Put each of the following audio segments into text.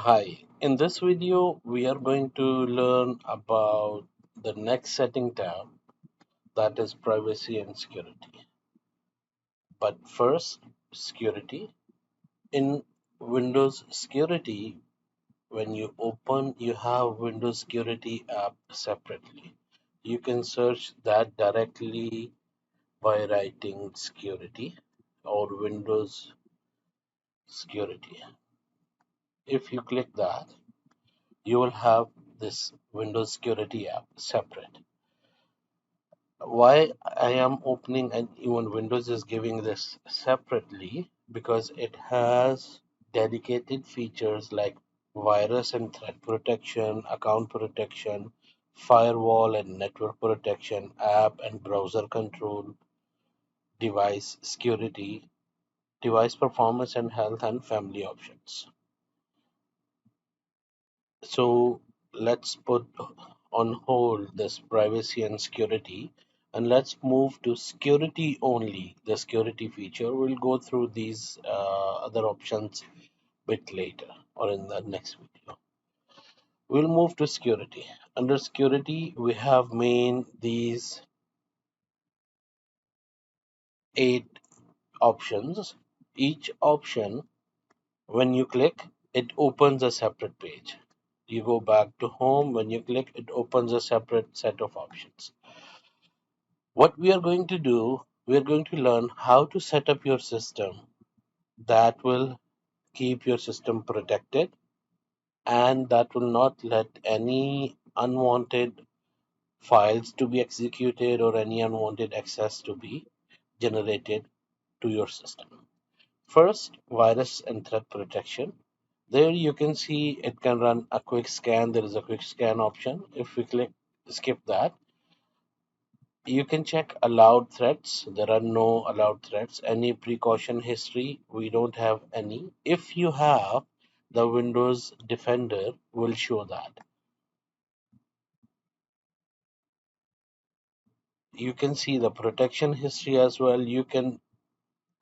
Hi, in this video, we are going to learn about the next setting tab, that is privacy and security. But first, security. In Windows Security, when you open, you have Windows Security app separately. You can search that directly by writing security or Windows Security. If you click that, you will have this Windows Security app separate. Why I am opening and even Windows is giving this separately because it has dedicated features like virus and threat protection, account protection, firewall and network protection, app and browser control, device security, device performance and health and family options. So let's put on hold this privacy and security and let's move to security only, the security feature. We'll go through these other options bit later or in the next video. We'll move to security. Under security, we have main these 8 options. Each option, when you click, it opens a separate page. You go back to home, when you click, it opens a separate set of options. What we are going to do, we are going to learn how to set up your system that will keep your system protected and that will not let any unwanted files to be executed or any unwanted access to be generated to your system. First, virus and threat protection. There you can see it can run a quick scan. There is a quick scan option. If we click skip that, you can check allowed threats. There are no allowed threats. Any precaution history, we don't have any. If you have, the Windows Defender will show that. You can see the protection history as well. You can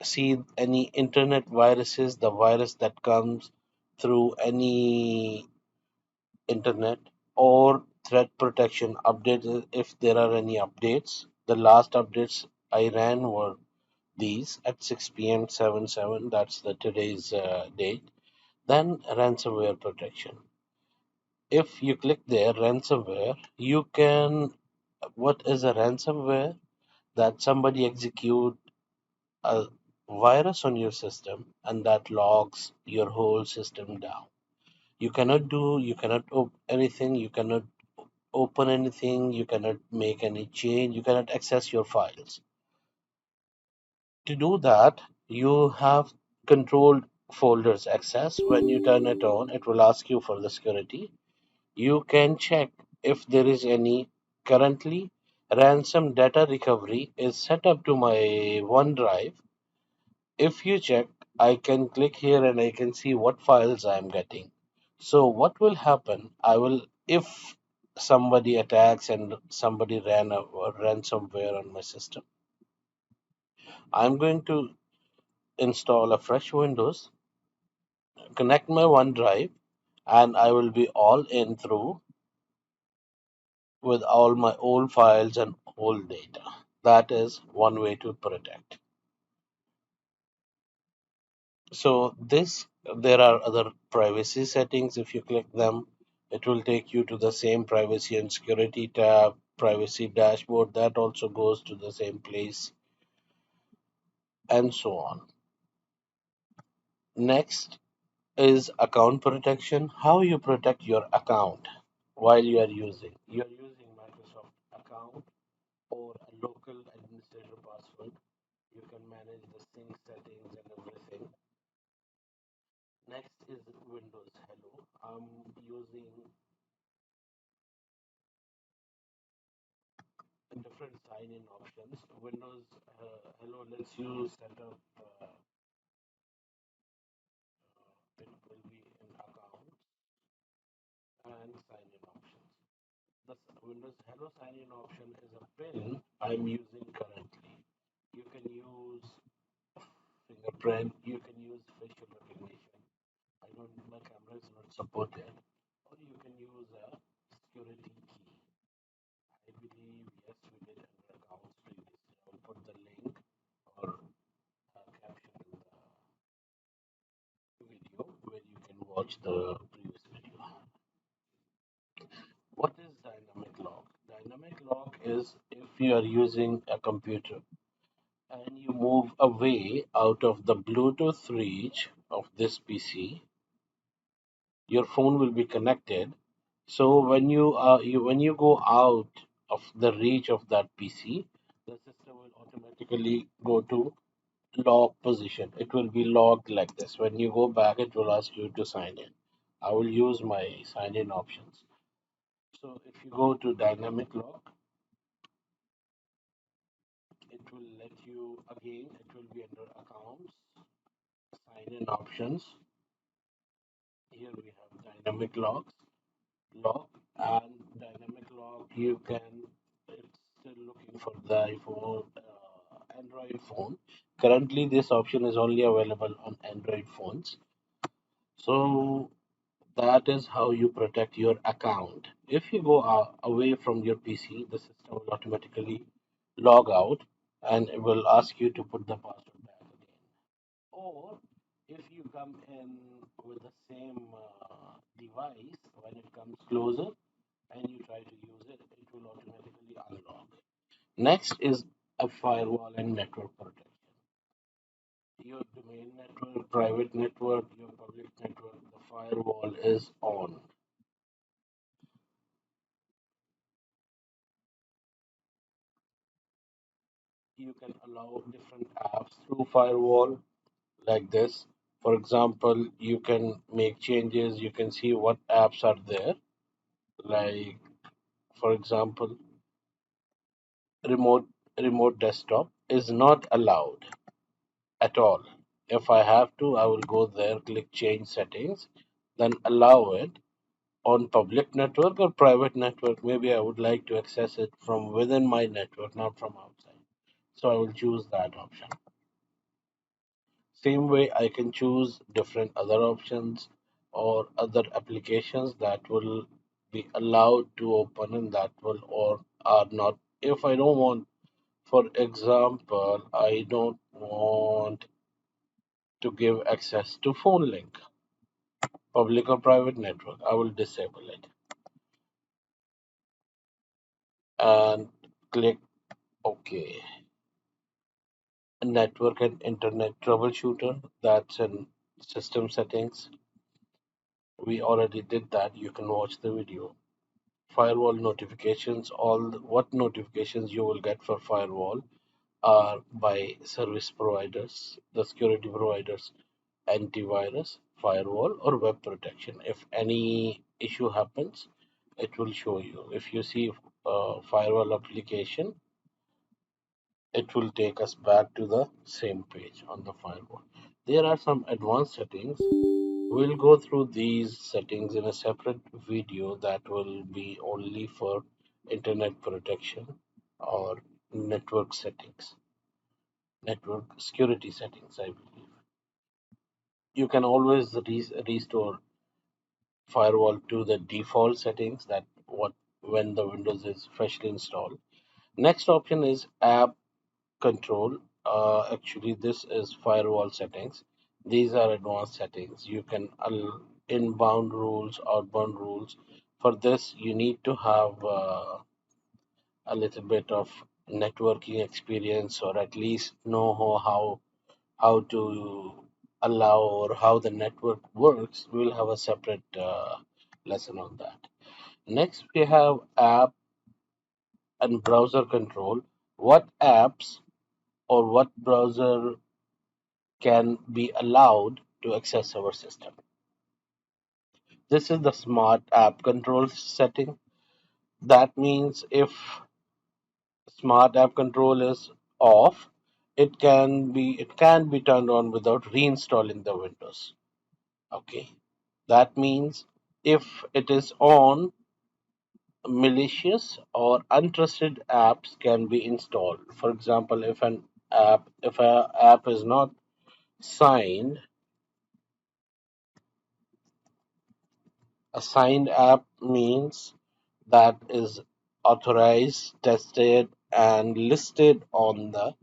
see any internet viruses, the virus that comes through any internet or threat protection updates if there are any updates. The last updates I ran were these at 6 p.m. 7/7, that's the today's date. Then ransomware protection. If you click there, ransomware, you can, what is a ransomware? That somebody execute a virus on your system and that logs your whole system down. You cannot anything, you cannot open anything, you cannot make any change, you cannot access your files. To do that, you have controlled folders access. When you turn it on, it will ask you for the security. You can check if there is any. Currently, ransom data recovery is set up to my OneDrive. If you check, I can click here and I can see what files I am getting. So what will happen? If somebody attacks and somebody ran a ransomware on my system, I'm going to install a fresh Windows, connect my OneDrive, and I will be all in through with all my old files and old data. That is one way to protect. So there are other privacy settings. If you click them, it will take you to the same privacy and security tab, privacy dashboard. That also goes to the same place, and so on. Next is account protection. How you protect your account while you are using. You are using Microsoft account or a local administrator password. You can manage the sync settings and everything. Next is Windows Hello. I'm using different sign-in options. Windows Hello lets you set up it will be in accounts and sign-in options. The Windows Hello sign-in option is a pin I'm using currently. You can use fingerprint. You can use facial recognition. I don't. My camera is not watch the previous video. What is dynamic lock? Dynamic lock is if you are using a computer and you move away out of the Bluetooth reach of this PC, your phone will be connected. So when you go out of the reach of that PC, the system will automatically go to lock position. It will be locked like this. When you go back, it will ask you to sign in. I will use my sign in options. So if you go to dynamic lock, it will let you again, it will be under accounts, sign in options. Here we have dynamic locks, lock, and dynamic lock. You can, it's still looking for the iPhone, Android phone. Currently, this option is only available on Android phones. So that is how you protect your account. If you go away from your PC, the system will automatically log out and it will ask you to put the password back again. Or if you come in with the same device, when it comes closer and you try to use it, it will automatically unlock. Next is a firewall and network protection. Your domain network, private network, your public network, the firewall is on. You can allow different apps through firewall like this. For example, you can make changes, you can see what apps are there. Like for example, remote remote desktop is not allowed at all. If I have to, I will go there, click change settings, then allow it on public network or private network. Maybe I would like to access it from within my network, not from outside. So I will choose that option. Same way, I can choose different other options or other applications that will be allowed to open and that will or are not. If I don't want, for example, I don't want to give access to phone link, public or private network, I will disable it and click OK. Network and internet troubleshooter, that's in system settings. We already did that. You can watch the video. Firewall notifications, what notifications you will get for firewall are by service providers, the security providers, antivirus, firewall, or web protection. If any issue happens, it will show you. If you see firewall application, it will take us back to the same page on the firewall. There are some advanced settings. We'll go through these settings in a separate video that will be only for internet protection or network settings, network security settings, I believe. You can always restore firewall to the default settings that what when the Windows is freshly installed. Next option is app control. Actually, this is firewall settings. These are advanced settings. You can inbound rules, outbound rules. For this, you need to have a little bit of networking experience, or at least know how to allow or how the network works. We'll have a separate lesson on that. Next, we have app and browser control. What apps or what browser can be allowed to access our system. This is the smart app control setting. That means if smart app control is off, it can be turned on without reinstalling the Windows. Okay. That means if it is on, malicious or untrusted apps can be installed. For example, if an app is not signed, a signed app means that is authorized, tested, and listed on the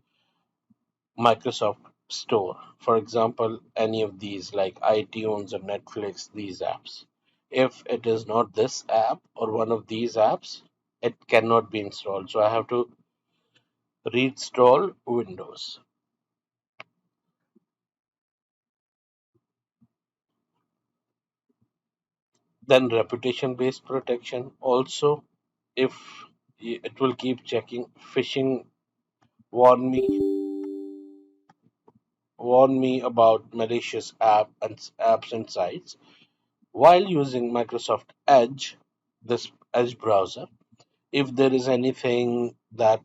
Microsoft. store. For example, any of these like iTunes or Netflix, these apps. If it is not this app or one of these apps, it cannot be installed. So I have to reinstall Windows. Then reputation based protection. Also, if it will keep checking phishing, warn me warn me about malicious apps and sites. While using Microsoft Edge, this Edge browser, if there is anything that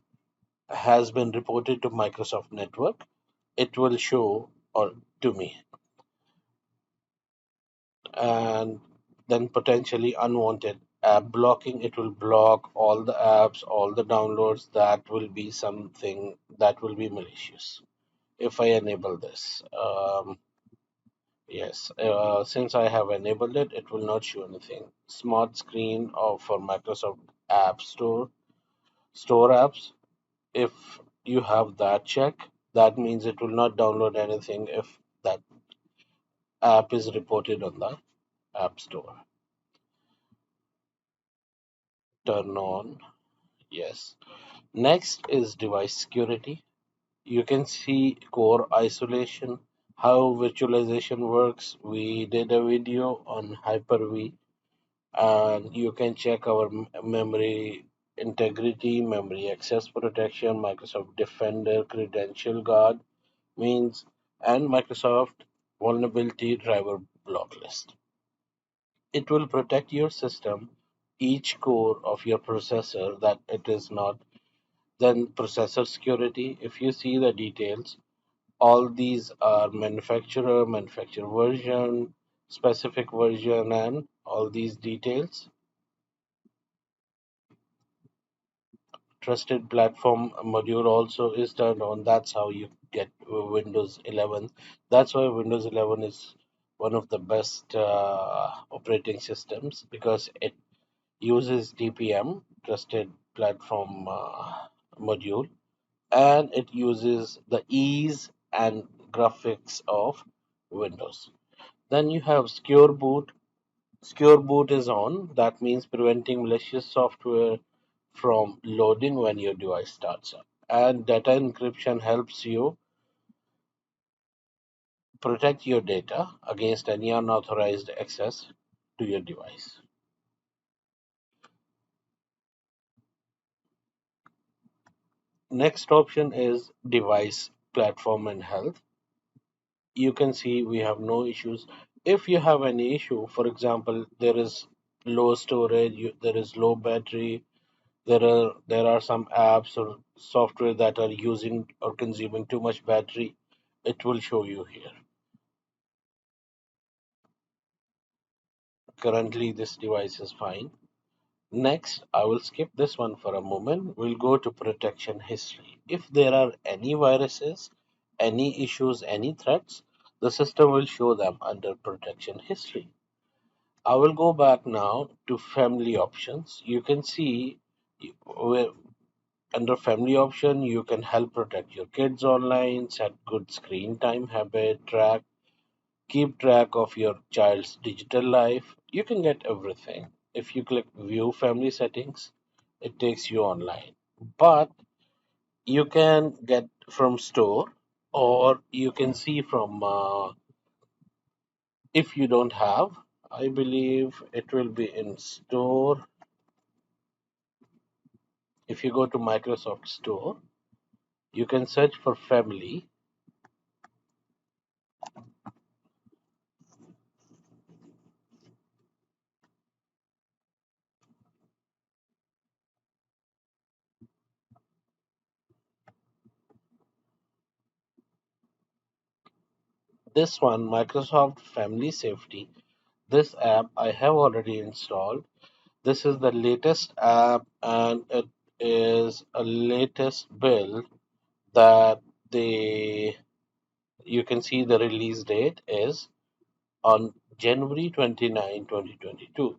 has been reported to Microsoft Network, it will show or to me, and then potentially unwanted app blocking. It will block all the apps, all the downloads that will be something that will be malicious. If I enable this, yes, since I have enabled it, it will not show anything. Smart screen of for Microsoft App Store apps. If you have that check, that means it will not download anything if that app is reported on the App Store. Turn on, yes. Next is device security. You can see core isolation, how virtualization works. We did a video on Hyper-V, and you can check our memory integrity, memory access protection, Microsoft Defender, credential guard means, and Microsoft vulnerability driver block list. It will protect your system, each core of your processor that it is not. Then processor security, if you see the details, all these are manufacturer version, specific version, and all these details. Trusted platform module also is turned on. That's how you get Windows 11. That's why Windows 11 is one of the best operating systems because it uses TPM, Trusted Platform Module, and it uses the ease and graphics of Windows. Then you have Secure Boot. Secure Boot is on. That means preventing malicious software from loading when your device starts up. And data encryption helps you protect your data against any unauthorized access to your device. Next option is device platform and health. You can see we have no issues. If you have any issue, for example, there is low storage, there is low battery, there are some apps or software that are using or consuming too much battery, it will show you here. Currently this device is fine. Next, I will skip this one for a moment. We'll go to protection history. If there are any viruses, any issues, any threats, the system will show them under protection history. I will go back now to family options. You can see where under family option, you can help protect your kids online, set good screen time habit, keep track of your child's digital life. You can get everything. If you click view family settings, it takes you online. But you can get from store or you can see from if you don't have, I believe it will be in store. If you go to Microsoft Store, you can search for family. This one, Microsoft Family Safety, this app I have already installed. This is the latest app and it is a latest build that they you can see the release date is on January 29, 2022.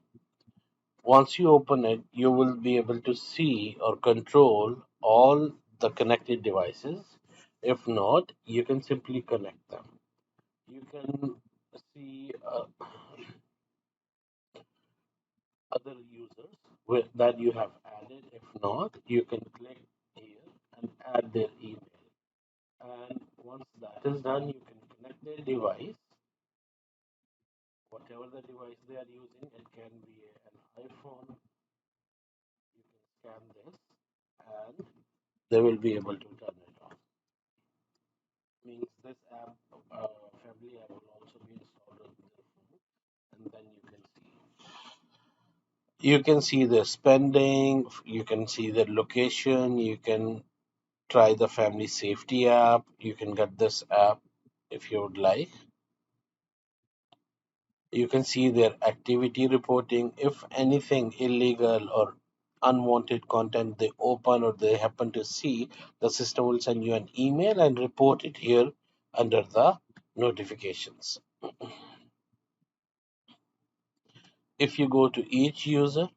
Once you open it, you will be able to see or control all the connected devices. If not, you can simply connect them. You can see other users that you have added. If not, you can click here and add their email. And once that is done, you can connect their device, whatever the device they are using. It can be an iPhone. You can scan this, and they will be able to turn it on. Means this app, Family app, will also be installed on their phone, and then you can see their spending, you can see their location, you can try the family safety app. You can get this app if you would like. You can see their activity reporting. If anything illegal or unwanted content they open or they happen to see, the system will send you an email and report it here under the notifications. If you go to each user,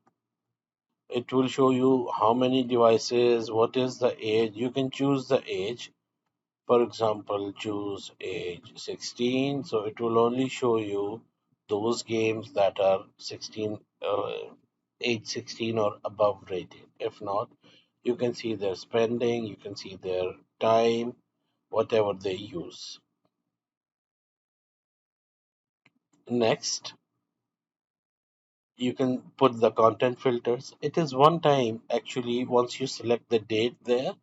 it will show you how many devices, what is the age. You can choose the age. For example, choose age 16, so it will only show you those games that are 16, age 16 or above rated. If not, you can see their spending, you can see their time, whatever they use. Next, you can put the content filters. It is one time actually, once you select the date there,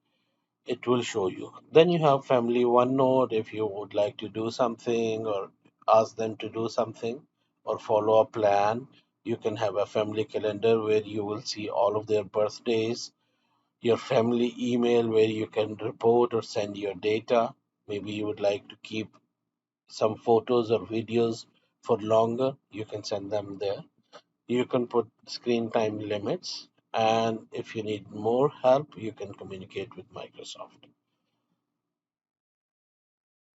it will show you. Then you have family OneNote if you would like to do something or ask them to do something or follow a plan. You can have a family calendar where you will see all of their birthdays, your family email where you can report or send your data. Maybe you would like to keep some photos or videos for longer, you can send them there. You can put screen time limits, and if you need more help, you can communicate with Microsoft.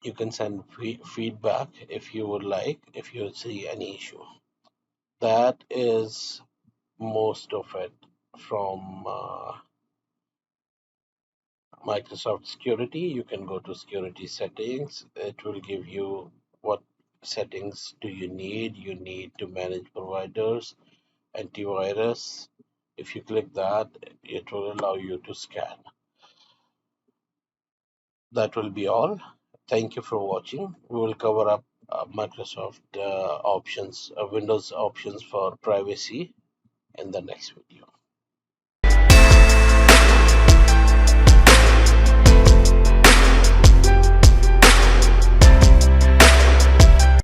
You can send feedback if you would like, if you see any issue. That is most of it from Microsoft Security. You can go to security settings. It will give you what settings do you need. You need to manage providers, antivirus. If you click that, it will allow you to scan. That will be all. Thank you for watching. We will cover up Microsoft options, Windows options for privacy in the next video.